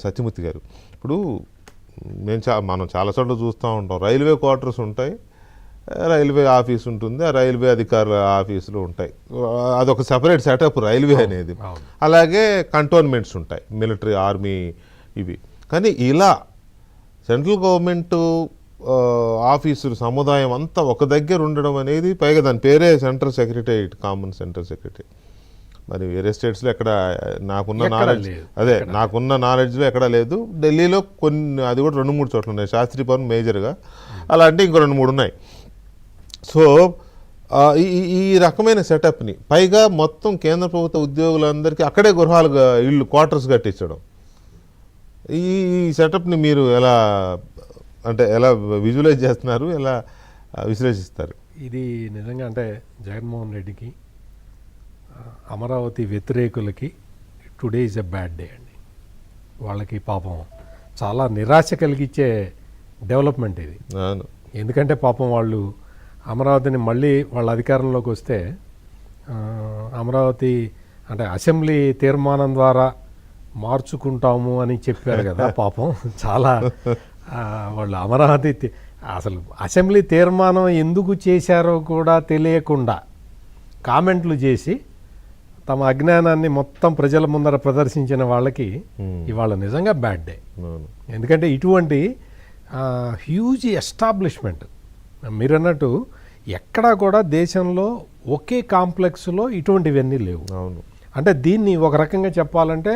సత్యమూర్తి గారు, ఇప్పుడు మనం చాలా చోట్ల చూస్తూ ఉంటాం, రైల్వే క్వార్టర్స్ ఉంటాయి, రైల్వే ఆఫీస్ ఉంటుంది, ఆ రైల్వే అధికారుల ఆఫీసులు ఉంటాయి, అదొక సెపరేట్ సెటప్ రైల్వే అనేది. అలాగే కంటోన్మెంట్స్ ఉంటాయి, మిలిటరీ, ఆర్మీ ఇవి. కానీ ఇలా సెంట్రల్ గవర్నమెంట్ ఆఫీసులు సముదాయం అంతా ఒక దగ్గర ఉండడం అనేది, పైగా దాని పేరే central secretariat, common central secretary. మరి వేరే స్టేట్స్లో ఎక్కడ నాకున్న నాలెడ్జ్లో ఎక్కడా లేదు. ఢిల్లీలో కొన్ని, అది కూడా 2-3 చోట్ల ఉన్నాయి, శాస్త్రీ భవన్ మేజర్గా, అలా అంటే ఇంకో 2-3 ఉన్నాయి. సో ఈ రకమైన సెటప్ని, పైగా మొత్తం కేంద్ర ప్రభుత్వ ఉద్యోగులందరికీ అక్కడే గృహాలుగా ఇళ్ళు క్వార్టర్స్ కట్టించడం, ఈ సెటప్ని మీరు ఎలా విజువలైజ్ చేస్తున్నారు, ఎలా విశ్లేషిస్తారు? ఇది నిజంగా అంటే జగన్మోహన్ రెడ్డికి, అమరావతి వ్యతిరేకులకి today is a bad day అండి. వాళ్ళకి పాపం చాలా నిరాశ కలిగించే డెవలప్మెంట్ ఇది. ఎందుకంటే పాపం వాళ్ళు అమరావతిని మళ్ళీ వాళ్ళ అధికారంలోకి వస్తే, అమరావతి అంటే అసెంబ్లీ తీర్మానం ద్వారా మార్చుకుంటాము అని చెప్పారు కదా. పాపం చాలా వాళ్ళు అమరావతి అసలు అసెంబ్లీ తీర్మానం ఎందుకు చేశారో కూడా తెలియకుండా కామెంట్లు చేసి తమ అజ్ఞానాన్ని మొత్తం ప్రజల ముందర ప్రదర్శించిన వాళ్ళకి ఇవాళ నిజంగా బ్యాడ్ డే. ఎందుకంటే ఇటువంటి హ్యూజ్ ఎస్టాబ్లిష్మెంట్, మీరు అన్నట్టు ఎక్కడా కూడా దేశంలో ఒకే కాంప్లెక్స్లో ఇటువంటివన్నీ లేవు. అంటే దీన్ని ఒక రకంగా చెప్పాలంటే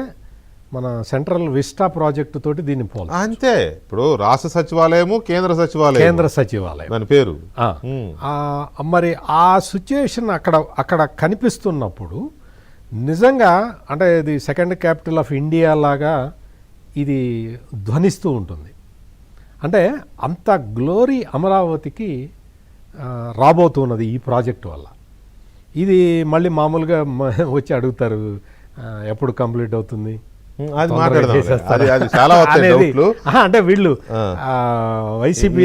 మన సెంట్రల్ విస్టా ప్రాజెక్టు తోటి దీన్ని పోలి అంతే. ఇప్పుడు రాష్ట్ర సచివాలయము, కేంద్ర సచివాలయం దాని పేరు. మరి ఆ సిచ్యుయేషన్ అక్కడ కనిపిస్తున్నప్పుడు నిజంగా అంటే ఇది సెకండ్ క్యాపిటల్ ఆఫ్ ఇండియా లాగా ఇది ధ్వనిస్తూ ఉంటుంది. అంటే అంత గ్లోరీ అమరావతికి రాబోతున్నది ఈ ప్రాజెక్టు వల్ల. ఇది మళ్ళీ మామూలుగా వచ్చి అడుగుతారు ఎప్పుడు కంప్లీట్ అవుతుంది, అంటే వీళ్ళు వైసీపీ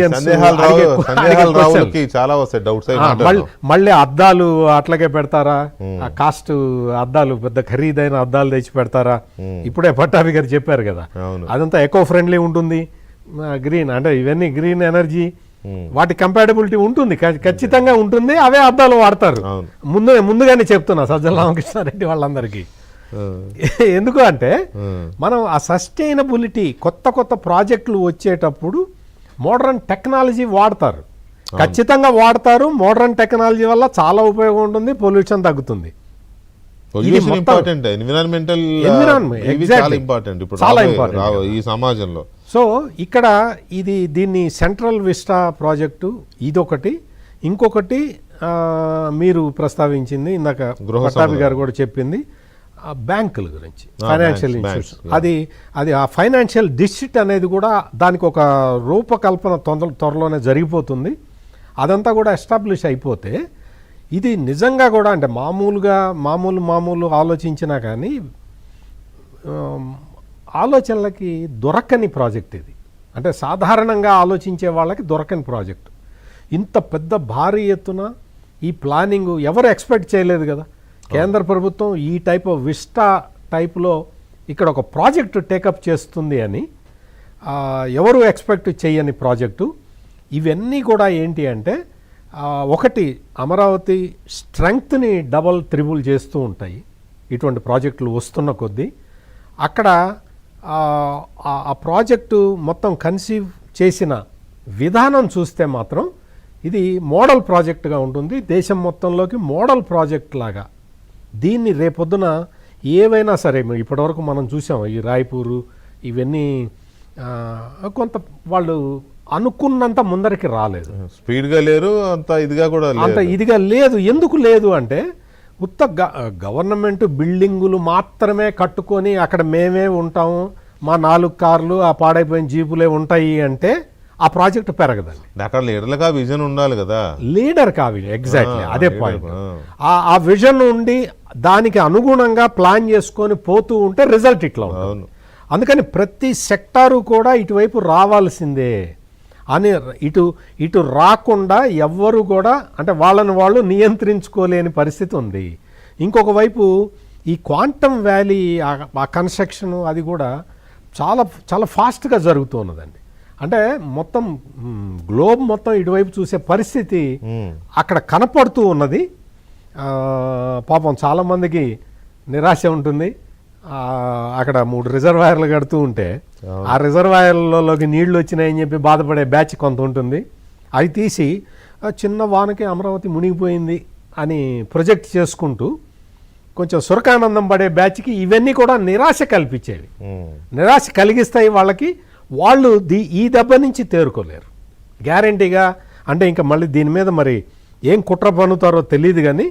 మళ్ళీ అద్దాలు అట్లాగే పెడతారా, ఆ కాస్ట్ అద్దాలు పెద్ద ఖరీదైన అద్దాలు తెచ్చి పెడతారా. ఇప్పుడే పట్టాభి గారు చెప్పారు కదా, అదంతా ఎకో ఫ్రెండ్లీ ఉంటుంది, గ్రీన్ అంటే ఇవన్నీ గ్రీన్ ఎనర్జీ, వాటి కంపాటబిలిటీ ఉంటుంది, ఖచ్చితంగా ఉంటుంది. అవే అద్దాలు వాడతారు. ముందుగానే చెప్తున్నా సజ్జల రామకృష్ణారెడ్డి వాళ్ళందరికీ. ఎందుకు అంటే మనం ఆ సస్టైనబిలిటీ కొత్త ప్రాజెక్టులు వచ్చేటప్పుడు మోడర్న్ టెక్నాలజీ వాడతారు, ఖచ్చితంగా వాడతారు. మోడర్న్ టెక్నాలజీ వల్ల చాలా ఉపయోగం ఉంటుంది, పొల్యూషన్ తగ్గుతుంది, చాలా ఇంపార్టెంట్ ఈ సమాజంలో. సో ఇక్కడ దీన్ని సెంట్రల్ విస్టా ప్రాజెక్టు ఇదొకటి. ఇంకొకటి మీరు ప్రస్తావించింది ఇందాక పట్టాభి గారు కూడా చెప్పింది, బ్యాంకుల గురించి, ఫైనాన్షియల్ ఇన్స్టిట్యూషన్. అది ఆ ఫైనాన్షియల్ డిస్ట్రిక్ట్ అనేది కూడా దానికి ఒక రూపకల్పన త్వరలోనే జరిగిపోతుంది. అదంతా కూడా ఎస్టాబ్లిష్ అయిపోతే ఇది నిజంగా కూడా అంటే మామూలు ఆలోచించినా కానీ ఆలోచనలకి దొరకని ప్రాజెక్ట్ ఇది. అంటే సాధారణంగా ఆలోచించే వాళ్ళకి దొరకని ప్రాజెక్ట్. ఇంత పెద్ద భారీ ఎత్తున ఈ ప్లానింగ్ ఎవరు ఎక్స్పెక్ట్ చేయలేదు కదా. కేంద్ర ప్రభుత్వం ఈ టైప్ ఆఫ్ విస్టా టైప్లో ఇక్కడ ఒక ప్రాజెక్టు టేకప్ చేస్తుంది అని ఎవరు ఎక్స్పెక్ట్ చేయని ప్రాజెక్టు. ఇవన్నీ కూడా ఏంటి అంటే ఒకటి అమరావతి స్ట్రెంగ్త్ని డబల్ త్రిబుల్ చేస్తూ ఉంటాయి ఇటువంటి ప్రాజెక్టులు వస్తున్న కొద్దీ. అక్కడ ఆ ప్రాజెక్టు మొత్తం కన్సీవ్ చేసిన విధానం చూస్తే మాత్రం ఇది మోడల్ ప్రాజెక్టుగా ఉంటుంది, దేశం మొత్తంలోకి మోడల్ ప్రాజెక్ట్ లాగా. దీన్ని రేపొద్దున ఏవైనా సరే ఇప్పటివరకు మనం చూసాం, ఈ రాయ్పూరు ఇవన్నీ కొంత వాళ్ళు అనుకున్నంత ముందరికి రాలేదు, స్పీడ్గా లేరు, అంత ఇదిగా లేదు. ఎందుకు లేదు అంటే గవర్నమెంట్ బిల్డింగులు మాత్రమే కట్టుకొని అక్కడ మేమే ఉంటాము, మా 4 కార్లు ఆ పాడైపోయిన జీపులే ఉంటాయి అంటే ఆ ప్రాజెక్ట్ పెరగదండి. అక్కడ లీడర్గా విజన్ ఉండాలి కదా. లీడర్ కావి ఎగ్జాక్ట్లీ అదే పాయింట్. ఆ విజన్ ఉండి దానికి అనుగుణంగా ప్లాన్ చేసుకొని పోతూ ఉంటే రిజల్ట్ ఇట్లా ఉంటుంది. అందుకని ప్రతి సెక్టారు కూడా ఇటువైపు రావాల్సిందే అని ఇటు రాకుండా ఎవ్వరు కూడా అంటే వాళ్ళని వాళ్ళు నియంత్రించుకోలేని పరిస్థితి ఉంది. ఇంకొక వైపు ఈ క్వాంటమ్ వ్యాలీ ఆ కన్స్ట్రక్షన్ అది కూడా చాలా చాలా ఫాస్ట్గా జరుగుతూ ఉన్నదండి. అంటే మొత్తం గ్లోబ్ మొత్తం ఇటువైపు చూసే పరిస్థితి అక్కడ కనపడుతూ ఉన్నది. పాపం చాలామందికి నిరాశ ఉంటుంది. అక్కడ 3 రిజర్వాయర్లు కడుతూ ఉంటే ఆ రిజర్వాయర్లలోకి నీళ్లు వచ్చినాయని చెప్పి బాధపడే బ్యాచ్ కొంత ఉంటుంది. అవి తీసి చిన్న వానకి అమరావతి మునిగిపోయింది అని ప్రొజెక్ట్ చేసుకుంటూ కొంచెం సురకానందం పడే బ్యాచ్కి ఇవన్నీ కూడా నిరాశ కల్పించేవి. నిరాశ కలిగిస్తాయి వాళ్ళకి. వాళ్ళు ఈ దెబ్బ నుంచి తేరుకోలేరు గ్యారంటీగా. అంటే ఇంకా మళ్ళీ దీని మీద మరి ఏం కుట్ర పన్నుతారో తెలియదు కానీ,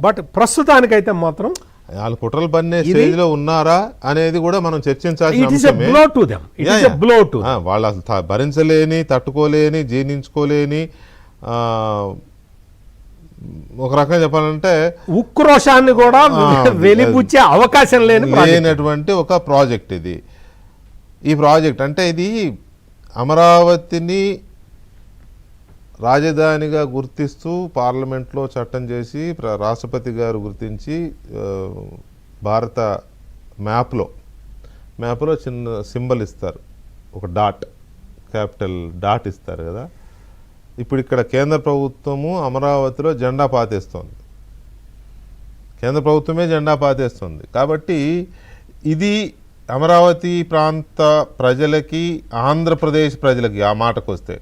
బట్ ప్రస్తుతానికైతే మాత్రం వాళ్ళు కుట్రలు పన్నే స్టేజ్లో ఉన్నారా అనేది కూడా మనం చర్చించాల్సిన it is a blow to them. It is a blow to వాళ్ళు అసలు భరించలేని, తట్టుకోలేని, జీర్ణించుకోలేని, ఒక రకంగా చెప్పాలంటే ఉక్రోషాన్ని కూడా వెలిబుచ్చే అవకాశం లేనటువంటి ఒక ప్రాజెక్ట్ ఇది. ఈ ప్రాజెక్ట్ అంటే ఇది అమరావతిని రాజధానిగా గుర్తిస్తూ పార్లమెంట్లో చట్టం చేసి రాష్ట్రపతి గారు గుర్తించి భారత మ్యాప్లో చిన్న సింబల్ ఇస్తారు, ఒక డాట్, క్యాపిటల్ డాట్ ఇస్తారు కదా. ఇప్పుడు ఇక్కడ కేంద్ర ప్రభుత్వము అమరావతిలో జెండా పాతేస్తోంది. కేంద్ర ప్రభుత్వమే జెండా పాతేస్తుంది. కాబట్టి ఇది అమరావతి ప్రాంత ప్రజలకి, ఆంధ్రప్రదేశ్ ప్రజలకి, ఆ మాటకు వస్తే